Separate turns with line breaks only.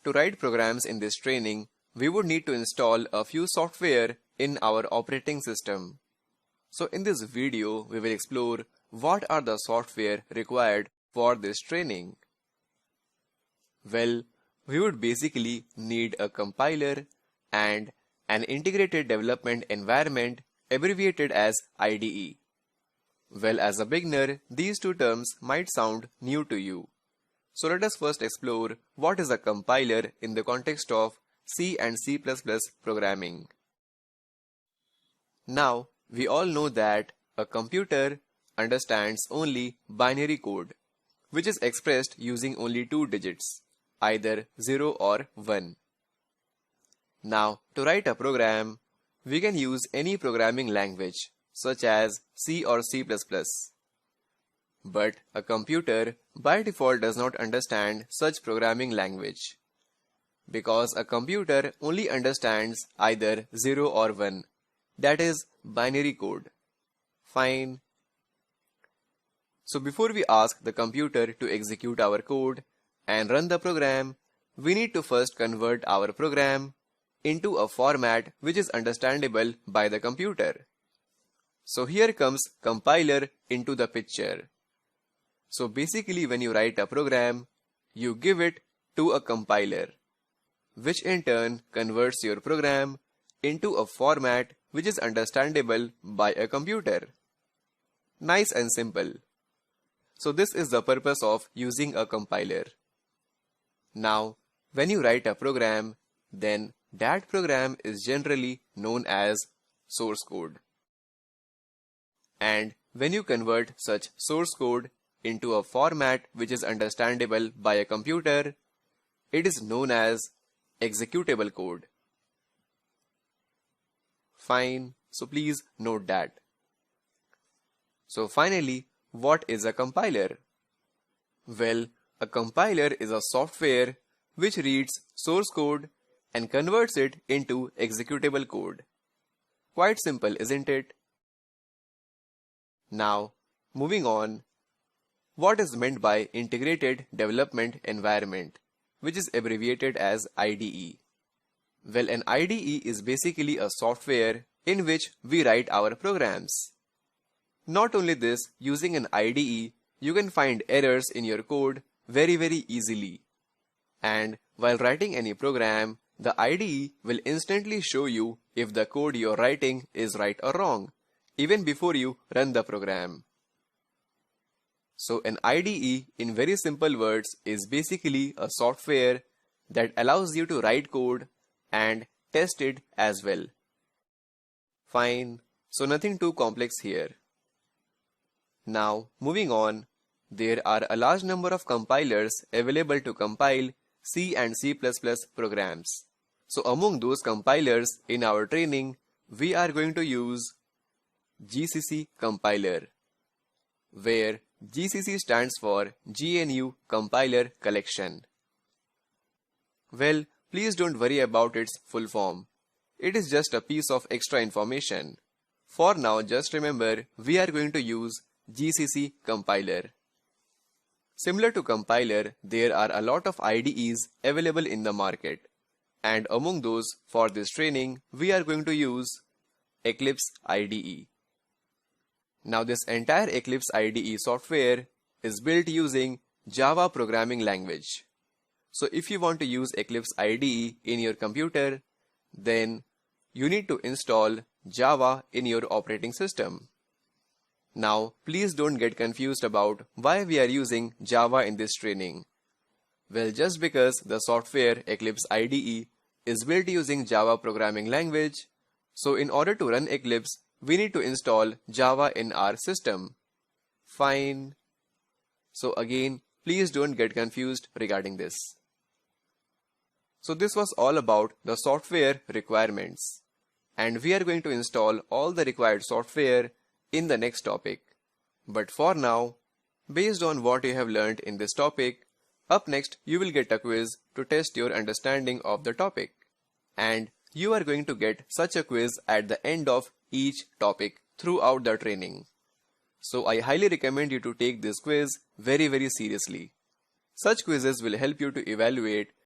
To write programs in this training, we would need to install a few software in our operating system. So in this video, we will explore what are the software required for this training. Well, we would basically need a compiler and an integrated development environment abbreviated as IDE. Well, as a beginner, these two terms might sound new to you. So let us first explore what is a compiler in the context of C and C++ programming. Now, we all know that a computer understands only binary code, which is expressed using only two digits, either 0 or 1. Now, to write a program, we can use any programming language, such as C or C++. But a computer by default does not understand such programming language, because a computer only understands either 0 or 1, that is binary code. Fine. So before we ask the computer to execute our code and run the program, we need to first convert our program into a format which is understandable by the computer. So here comes compiler into the picture. So basically when you write a program, you give it to a compiler, which in turn converts your program into a format which is understandable by a computer. Nice and simple. So this is the purpose of using a compiler. Now, when you write a program, then that program is generally known as source code. And when you convert such source code into a format which is understandable by a computer, it is known as executable code. Fine, so please note that. So finally, what is a compiler? Well, a compiler is a software which reads source code and converts it into executable code. Quite simple, isn't it? Now, moving on, what is meant by Integrated Development Environment, which is abbreviated as IDE? Well, an IDE is basically a software in which we write our programs. Not only this, using an IDE, you can find errors in your code very easily. And while writing any program, the IDE will instantly show you if the code you're writing is right or wrong, even before you run the program. So an IDE, in very simple words, is basically a software that allows you to write code and test it as well. Fine, so nothing too complex here. Now, moving on, there are a large number of compilers available to compile C and C++ programs. So among those compilers in our training, we are going to use GCC compiler, where GCC stands for GNU Compiler Collection. Well, please don't worry about its full form. It is just a piece of extra information. For now, just remember, we are going to use GCC compiler. Similar to compiler, there are a lot of IDEs available in the market. And among those, for this training, we are going to use Eclipse IDE. Now this entire Eclipse IDE software is built using Java programming language. So if you want to use Eclipse IDE in your computer, then you need to install Java in your operating system. Now please don't get confused about why we are using Java in this training. Well, just because the software Eclipse IDE is built using Java programming language, so in order to run Eclipse, we need to install Java in our system. Fine. So again, please don't get confused regarding this. So this was all about the software requirements. And we are going to install all the required software in the next topic. But for now, based on what you have learned in this topic, up next you will get a quiz to test your understanding of the topic. And you are going to get such a quiz at the end of each topic throughout the training. So I highly recommend you to take this quiz very seriously. Such quizzes will help you to evaluate